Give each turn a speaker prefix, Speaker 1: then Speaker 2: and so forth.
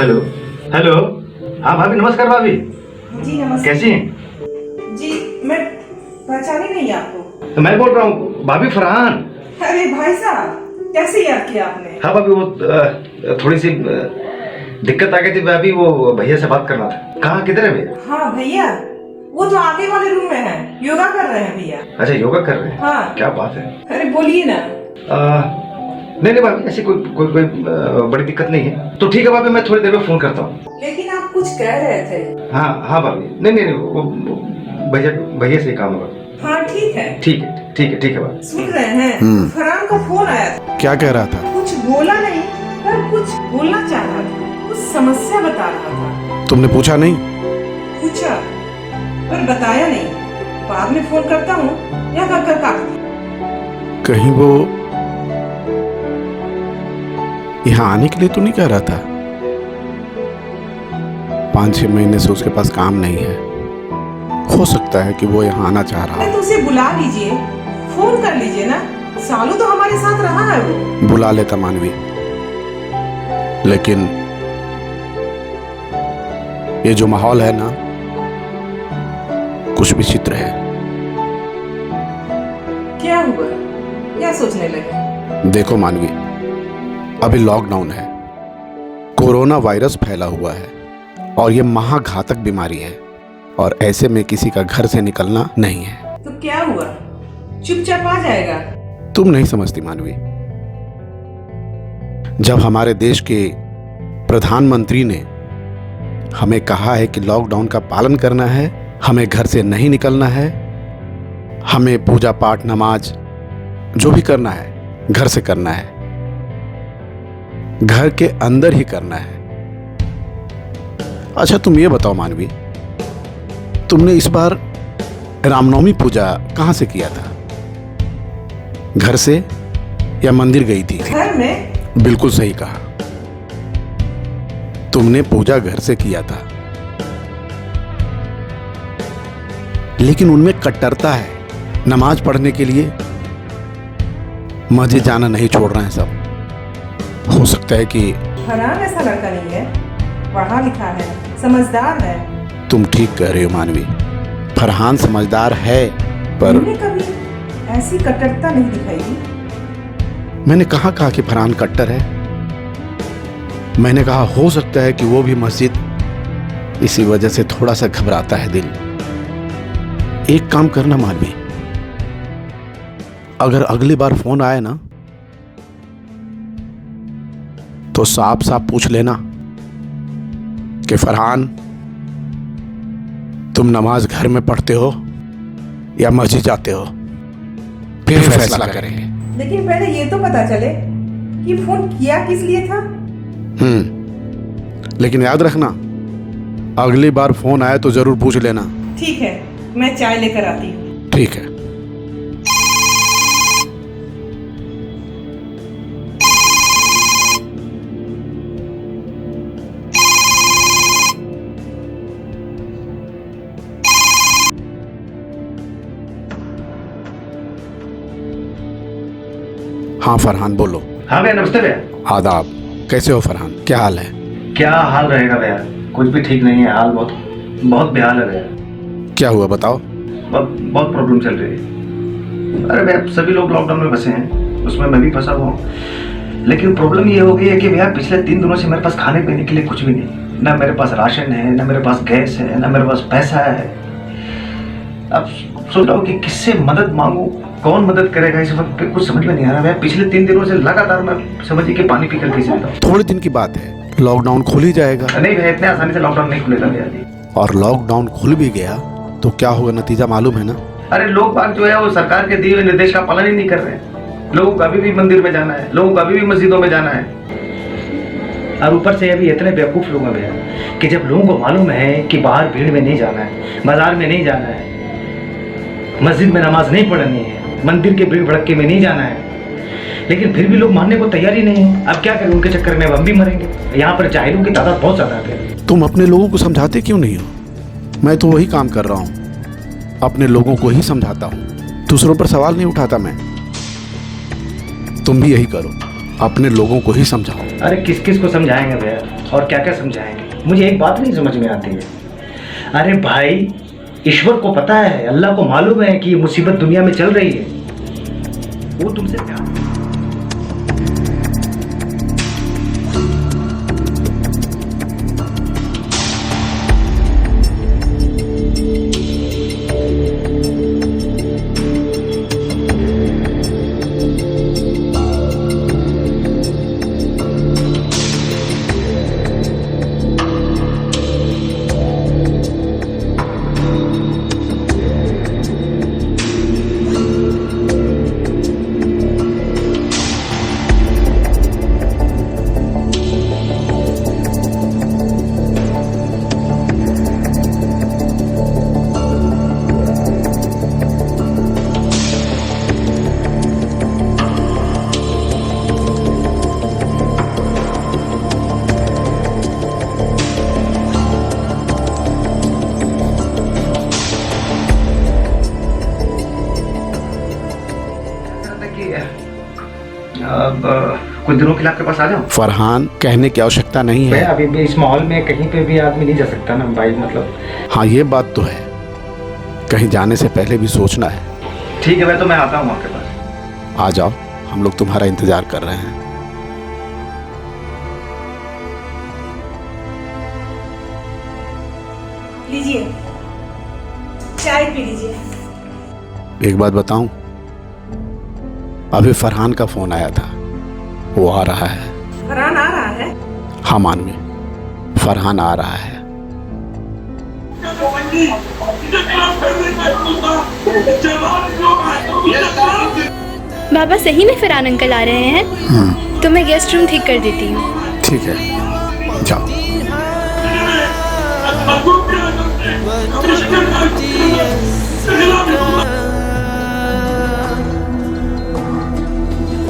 Speaker 1: Hello hello. हाँ भाभी, नमस्कार भाभी।
Speaker 2: जी नमस्ते।
Speaker 1: कैसी हैं?
Speaker 2: जी मैं पहचानी नहीं आपको।
Speaker 1: तो मैं बोल रहा हूँ भाभी, फरहान।
Speaker 2: अरे भाई साहब, कैसे याद किया आपने?
Speaker 1: हाँ भाभी, वो थोड़ी सी दिक्कत आ गई थी भाभी, वो भैया से बात करना था। कहाँ, किधर है भैया?
Speaker 2: हाँ भैया, वो तो आगे वाले रूम में है, योगा कर रहे हैं भैया।
Speaker 1: अच्छा, योगा कर रहे हैं?
Speaker 2: हाँ।
Speaker 1: क्या बात है।
Speaker 2: अरे बोलिए ना।
Speaker 1: नहीं नहीं भाभी, ऐसी कोई बड़ी दिक्कत नहीं है। तो ठीक है भाभी, मैं थोड़ी देर में फोन करता हूँ।
Speaker 2: लेकिन आप कुछ कह रहे थे।
Speaker 1: हाँ हाँ भाभी, नहीं नहीं नहीं, वो भैया से ही काम होगा।
Speaker 2: हाँ ठीक है।
Speaker 1: ठीक है ठीक है ठीक है भाभी।
Speaker 2: सुन रहे हैं, फरहान का फोन आया था।
Speaker 3: क्या कह रहा था?
Speaker 2: कुछ बोला नहीं, पर कुछ बोलना चाह रहा था, कुछ समस्या बता रहा था।
Speaker 3: तुमने पूछा नहीं?
Speaker 2: पूछा पर बताया नहीं। बाद में फोन करता हूँ या कर काट दिया।
Speaker 3: कहीं वो यहाँ आने के लिए तो नहीं कह रहा था? 5-6 महीने से उसके पास काम नहीं है। हो सकता है कि वो यहाँ आना चाह रहा
Speaker 2: तो
Speaker 3: हो।
Speaker 2: उसे बुला लीजिए, फोन कर लीजिए ना। सालों तो हमारे साथ रहा है वो।
Speaker 3: बुला लेता मानवी, लेकिन ये जो माहौल है ना, कुछ विचित्र है।
Speaker 2: क्या हुआ? क्या सोचने लगे?
Speaker 3: देखो मानवी, अभी लॉकडाउन है, कोरोना वायरस फैला हुआ है और ये महाघातक बीमारी है, और ऐसे में किसी का घर से निकलना नहीं है।
Speaker 2: तो क्या हुआ? चुपचाप आ जाएगा?
Speaker 3: तुम नहीं समझती मानवी। जब हमारे देश के प्रधानमंत्री ने हमें कहा है कि लॉकडाउन का पालन करना है, हमें घर से नहीं निकलना है, हमें पूजा पाठ नमाज जो भी करना है घर से करना है, घर के अंदर ही करना है। अच्छा तुम ये बताओ मानवी, तुमने इस बार रामनवमी पूजा कहां से किया था? घर से या मंदिर गई थी?
Speaker 2: घर में।
Speaker 3: बिल्कुल सही कहा, तुमने पूजा घर से किया था। लेकिन उनमें कट्टरता है। नमाज पढ़ने के लिए मस्जिद जाना नहीं छोड़ रहे हैं सब। हो सकता है कि
Speaker 2: फरहान ऐसा लड़का नहीं है, पढ़ा लिखा है, समझदार है।
Speaker 3: तुम ठीक कह रहे हो मानवी, फरहान समझदार है, पर
Speaker 2: तुमने कभी ऐसी कट्टरता नहीं दिखाई थी।
Speaker 3: मैंने कहाँ कहा कि फरहान कट्टर है? मैंने कहा हो सकता है कि वो भी मस्जिद, इसी वजह से थोड़ा सा घबराता है दिल। एक काम करना मानवी, अगर अगली बार फोन आए ना तो साफ साफ पूछ लेना कि फरहान तुम नमाज घर में पढ़ते हो या मस्जिद जाते हो, फिर फैसला करेंगे।
Speaker 2: लेकिन पहले ये तो पता चले कि फोन किया किस लिए था।
Speaker 3: लेकिन याद रखना, अगली बार फोन आए तो जरूर पूछ लेना।
Speaker 2: ठीक है, मैं चाय लेकर आती हूँ।
Speaker 3: ठीक है। हाँ फरहान बोलो।
Speaker 1: हाँ भैया, नमस्ते भैया।
Speaker 3: आदाब। कैसे हो फरहान, क्या हाल है?
Speaker 1: क्या हाल रहेगा भैया, कुछ भी ठीक नहीं है। हाल बहुत बहुत बेहाल है भैया।
Speaker 3: क्या हुआ बताओ।
Speaker 1: बहुत प्रॉब्लम चल रही है। अरे भैया, सभी लोग लॉकडाउन में फंसे हैं, उसमें मैं भी फंसा हुआ हूँ। लेकिन प्रॉब्लम ये हो गई है कि भैया पिछले 3 दिनों से मेरे पास खाने पीने के लिए कुछ भी नहीं। ना मेरे पास राशन है, ना मेरे पास गैस है, ना मेरे पास पैसा है। अब सोच रहा हूँ कि किससे मदद मांगू, कौन मदद करेगा इस वक्त पे, कुछ समझ में नहीं आ रहा है। पिछले 3 दिनों से लगातार मैं समझिए कि पानी पीकर पी सकता हूँ।
Speaker 3: थोड़े दिन की बात है, लॉकडाउन खुल ही जाएगा।
Speaker 1: नहीं भैया, इतने आसानी से लॉकडाउन नहीं खुलेगा भैया।
Speaker 3: और लॉकडाउन खुल भी गया तो क्या होगा, नतीजा मालूम है ना।
Speaker 1: अरे लोग बाग जो है वो सरकार के दिए हुए निर्देश का पालन ही नहीं कर रहे हैं। लोगों को अभी भी मंदिर में जाना है, लोगों को अभी भी मस्जिदों में जाना है। और ऊपर से अभी इतने बेवकूफ लोग हैं भैया कि जब लोगों को मालूम है कि बाहर भीड़ में नहीं जाना है, बाजार में नहीं जाना है, मस्जिद में नमाज नहीं पढ़नी है, मंदिर के भीड़ भड़के में नहीं जाना है, लेकिन फिर भी लोग मानने को तैयार ही नहीं है। अब क्या करें, उनके चक्कर में अब हम भी मरेंगे। यहाँ पर जाहिलों की तादाद बहुत ज्यादा है।
Speaker 3: तुम अपने लोगों को समझाते क्यों नहीं हो? मैं तो वही काम कर रहा हूँ, अपने लोगों को ही समझाता हूँ, दूसरों पर सवाल नहीं उठाता मैं। तुम भी यही करो, अपने लोगों को ही समझाओ।
Speaker 1: अरे किस किस को समझाएंगे भैया, और क्या क्या समझाएंगे? मुझे एक बात नहीं समझ में आती है। अरे भाई, ईश्वर को पता है, अल्लाह को मालूम है कि ये मुसीबत दुनिया में चल रही है, वो तुमसे प्यार। अब कुछ दिनों के लिए आपके पास आ जाऊं?
Speaker 3: फरहान, कहने की आवश्यकता नहीं है।
Speaker 1: अभी भी इस माहौल में कहीं पे भी आदमी नहीं जा सकता ना भाई, मतलब।
Speaker 3: हाँ, ये बात तो है, कहीं जाने से पहले भी सोचना है।
Speaker 1: ठीक है भाई, तो मैं आता हूँ आपके पास।
Speaker 3: आ जाओ, हम लोग तुम्हारा इंतजार कर रहे हैं।
Speaker 2: लीजिए, चाय पी लीजिए।
Speaker 3: एक बात बताऊं, अभी फरहान का फोन आया था, वो आ रहा है।
Speaker 2: फरहान आ रहा है?
Speaker 3: हाँ मानवी, फरहान आ रहा है।
Speaker 4: बाबा सही में फरहान अंकल आ रहे हैं? तो मैं गेस्ट रूम ठीक कर देती हूँ।
Speaker 3: ठीक है, जाओ।